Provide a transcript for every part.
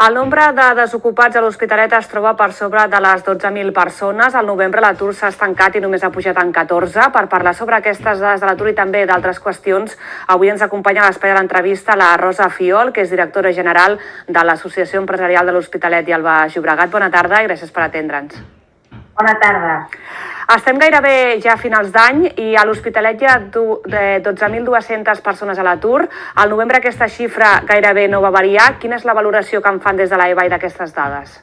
El nombre de desocupats a l'Hospitalet es troba per sobre de les 12.000 persones. Al novembre l'atur s'ha estancat i només ha pujat en 14. Per parlar sobre aquestes dades de l'atur i també d'altres qüestions, avui ens acompanya a l'espai de l'entrevista la Rosa Fiol, que és directora general de l'Associació Empresarial de l'Hospitalet i el Baix Llobregat. Bona tarda i gràcies per atendre'ns. Bona tarda. Estem gairebé ja a finals d'any i a l'Hospitalet hi ha 12.200 persones a l'atur. Al novembre aquesta xifra gairebé no va variar. Quina és la valoració que en fan des de l'EBA d'aquestes dades?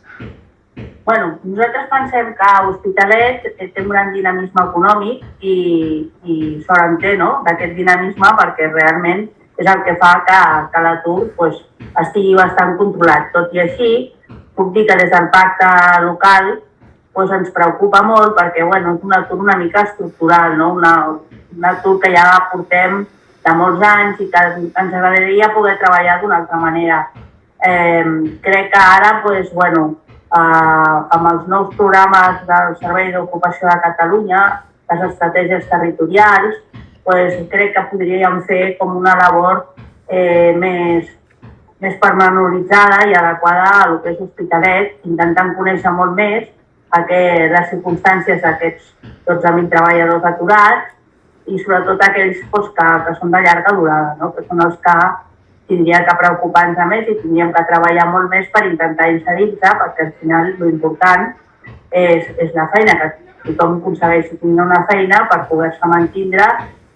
Bueno, nosaltres pensem que l'Hospitalet té un gran dinamisme econòmic i sort en té, no?, d'aquest dinamisme, perquè realment és el que fa que l'atur estigui bastant controlat. Tot i així, puc dir que des del pacte local ens preocupa molt perquè és un atur una mica estructural, no? Un atur que ja portem de molts anys i que ens agradaria poder treballar d'una altra manera. Crec que ara, amb els nous programes del Servei d'Ocupació de Catalunya, les estratègies territorials, crec que podríem fer com una labor més pormenoritzada i adequada a lo que és l'Hospitalet, intentant conèixer molt més les circumstàncies d'aquests 12.000 treballadors aturats i sobretot aquells que són de llarga durada, no?, que són els que tindria que preocupar-nos més i tindríem que treballar molt més per intentar inserir-se, perquè al final l'important és la feina, que tothom aconsegueixi tenir una feina per poder-se mantindre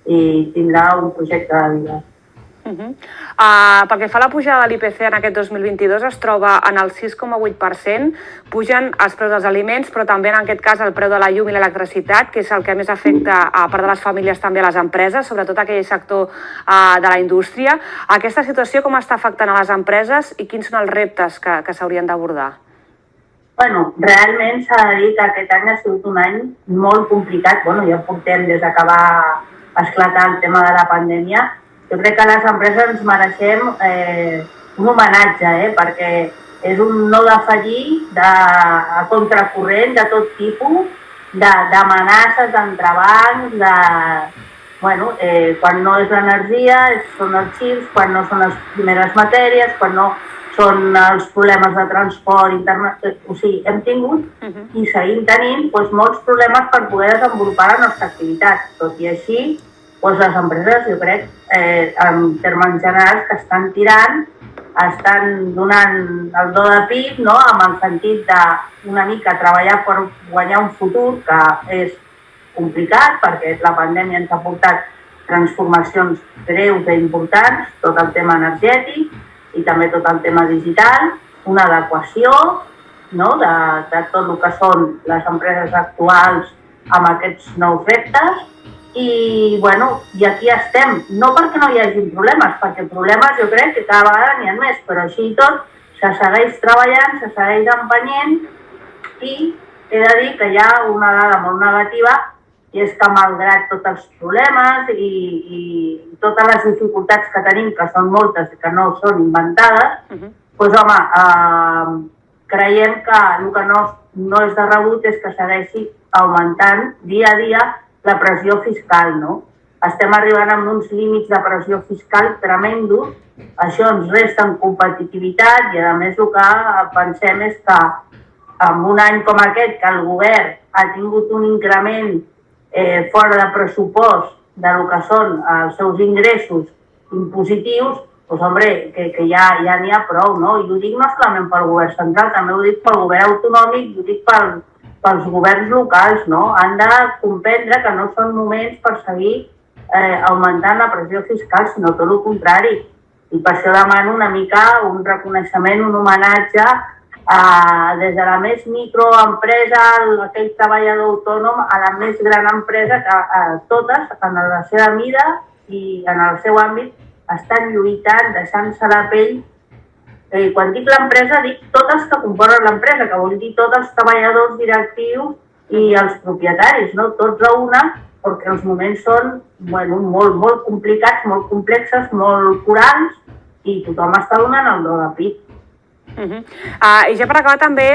i tindre un projecte de vida. Pel que fa a la pujada de l'IPC en aquest 2022 es troba en el 6,8%, pugen els preus dels aliments, però també en aquest cas el preu de la llum i l'electricitat, que és el que més afecta a part de les famílies també a les empreses, sobretot aquell sector de la indústria. Aquesta situació com està afectant a les empreses i quins són els reptes que s'haurien d'abordar? Realment s'ha de dir que aquest any ha sigut un any molt complicat. Ja portem des que va esclatar el tema de la pandèmia. Jo crec que les empreses ens mereixem un homenatge, perquè és un no defallir a contracorrent de tot tipus, d'amenaces, d'entrebancs, quan no és l'energia són els xips, quan no són les primeres matèries, quan no són els problemes de transport, o sigui, hem tingut i seguim tenint molts problemes per poder desenvolupar la nostra activitat. Tot i així, les empreses, jo crec, en termes generals, que estan tirant, estan donant el do de pit, no?, amb el sentit d'una mica treballar per guanyar un futur que és complicat, perquè la pandèmia ens ha portat transformacions greus i importants, tot el tema energètic i també tot el tema digital, una adequació, no?, de tot el que són les empreses actuals amb aquests nous reptes. I aquí estem, no perquè no hi hagi problemes, perquè problemes jo crec que cada vegada n'hi ha més, però així i tot se segueix treballant, se segueix empenyent i he de dir que hi ha una dada molt negativa i és que malgrat tots els problemes i totes les dificultats que tenim, que són moltes i que no són inventades, creiem que el que no és de rebut és que segueixi augmentant dia a dia la pressió fiscal, no? Estem arribant a uns límits de pressió fiscal tremendos, això ens resta en competitivitat i a més el que pensem és que en un any com aquest que el govern ha tingut un increment fora de pressupost del que són els seus ingressos impositius, que ja n'hi ha prou, no? I ho dic no solament pel govern central, també ho dic pel govern autonòmic, ho dic pels governs locals, no? Han de comprendre que no són moments per seguir augmentant la pressió fiscal, sinó tot el contrari. I per això demano una mica un reconeixement, un homenatge des de la més microempresa, aquell treballador autònom, a la més gran empresa que totes, en la seva mida i en el seu àmbit, estan lluitant, deixant-se la pell. Quan dic l'empresa, dic totes que componen l'empresa, que vol dir tots els treballadors directius i els propietaris, no? Tots a una, perquè els moments són molt complicats, molt complexes, molt corals i tothom està donant el do de pit. I ja per acabar també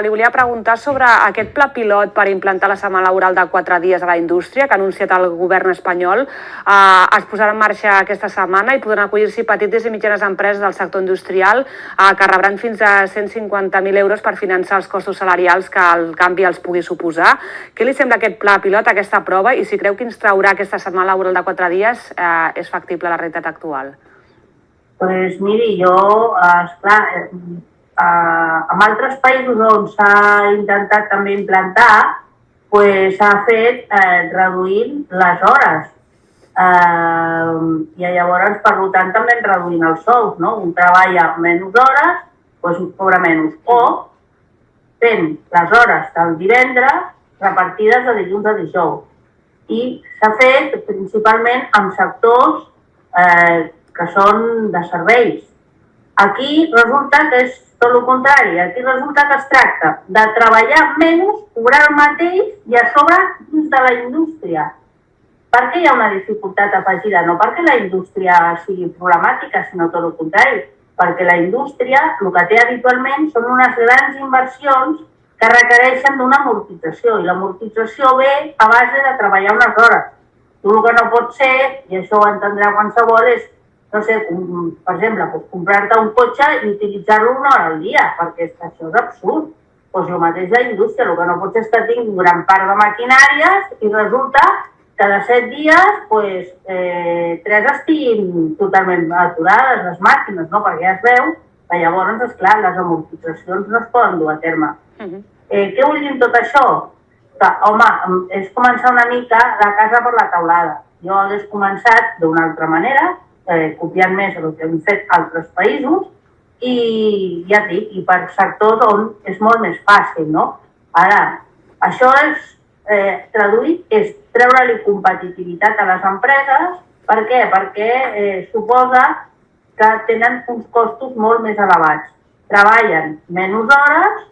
li volia preguntar sobre aquest pla pilot per implantar la setmana laboral de 4 dies a la indústria que ha anunciat el govern espanyol. Es posarà en marxa aquesta setmana i podran acollir-s'hi petites i mitjanes empreses del sector industrial que rebran fins a 150.000 euros per finançar els costos salarials que el canvi els pugui suposar. Què li sembla aquest pla pilot, aquesta prova, i si creu que instaurar aquesta setmana laboral de 4 dies és factible a la realitat actual? Doncs miri, jo, esclar, en altres països on s'ha intentat també implantar, s'ha fet reduint les hores. I llavors, per tant, també reduint els sous, no? Un treballa menys hores, doncs cobra menys. O fent les hores del divendres repartides de dilluns a dijous. I s'ha fet principalment en sectors que són de serveis. Aquí resulta que és tot el contrari. Aquí resulta que es tracta de treballar menys, cobrar el mateix i a sobre dins de la indústria. Per què hi ha una dificultat afegida? No perquè la indústria sigui problemàtica, sinó tot el contrari. Perquè la indústria el que té habitualment són unes grans inversions que requereixen d'una amortització. I l'amortització ve a base de treballar unes hores. Tu el que no pot ser, i això ho entendrà qualsevol, és no sé, per exemple, comprar-te un cotxe i utilitzar-lo una hora al dia, perquè això és absurd. Doncs el mateix la indústria, el que no pot ser és que tingui gran part de maquinàries i resulta que de 7 dies, 3 estiguin totalment aturades les màquines, no? Perquè ja es veu que llavors, esclar, les amortitzacions no es poden dur a terme. Què vull dir amb tot això? Que, home, és començar una mica la casa per la teulada. Jo hagués començat d'una altra manera, copiant més el que hem fet altres països i ja dic, i per sectors on és molt més fàcil, no? Ara, això és traduït, és treure-li competitivitat a les empreses. Per què? Perquè suposa que tenen uns costos molt més elevats. Treballen menys hores,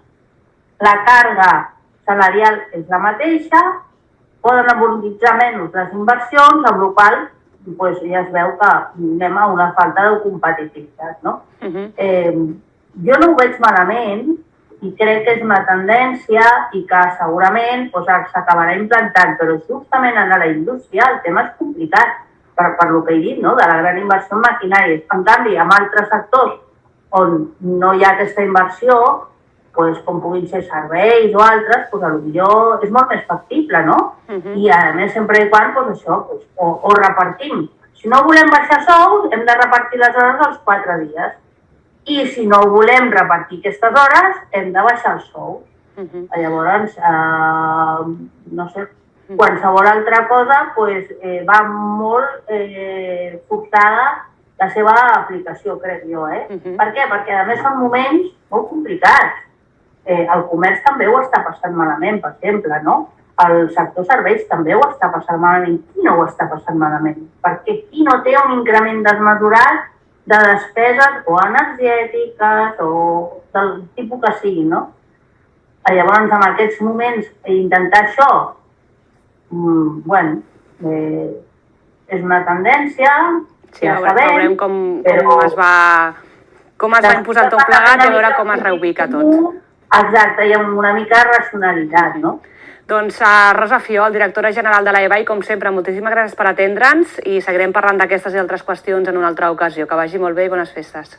la càrrega salarial és la mateixa, poden amortitzar menys les inversions, amb la qual cosa ja es veu que anem a una falta de competitivitat, no? Jo no ho veig malament i crec que és una tendència i que segurament s'acabarà implantant, però justament en la indústria el tema és complicat per lo que he dit, no? De la gran inversió en maquinàries. En canvi, en altres sectors on no hi ha aquesta inversió, com puguin ser serveis o altres, potser és molt més factible, no? I a més, sempre i quan, això, o repartim. Si no volem baixar sous, hem de repartir les hores als 4 dies. I si no volem repartir aquestes hores, hem de baixar els sous. Llavors, no sé, qualsevol altra cosa va molt forçada la seva aplicació, crec jo. Per què? Perquè, a més, són moments molt complicats. El comerç també ho està passant malament, per exemple, no? El sector serveis també ho està passant malament. Qui no ho està passant malament? Perquè qui no té un increment desmesurat de despeses o energètiques o del tipus que sigui, no? Llavors, en aquests moments, intentar això, és una tendència, sí, ja veurem com es va imposant tot plegat i a veure com es reubica tot. Exacte, i amb una mica de racionalitat, no? Doncs Rosa Fiol, directora general de l'EVA, i com sempre, moltíssimes gràcies per atendre'ns i seguirem parlant d'aquestes i altres qüestions en una altra ocasió. Que vagi molt bé i bones festes.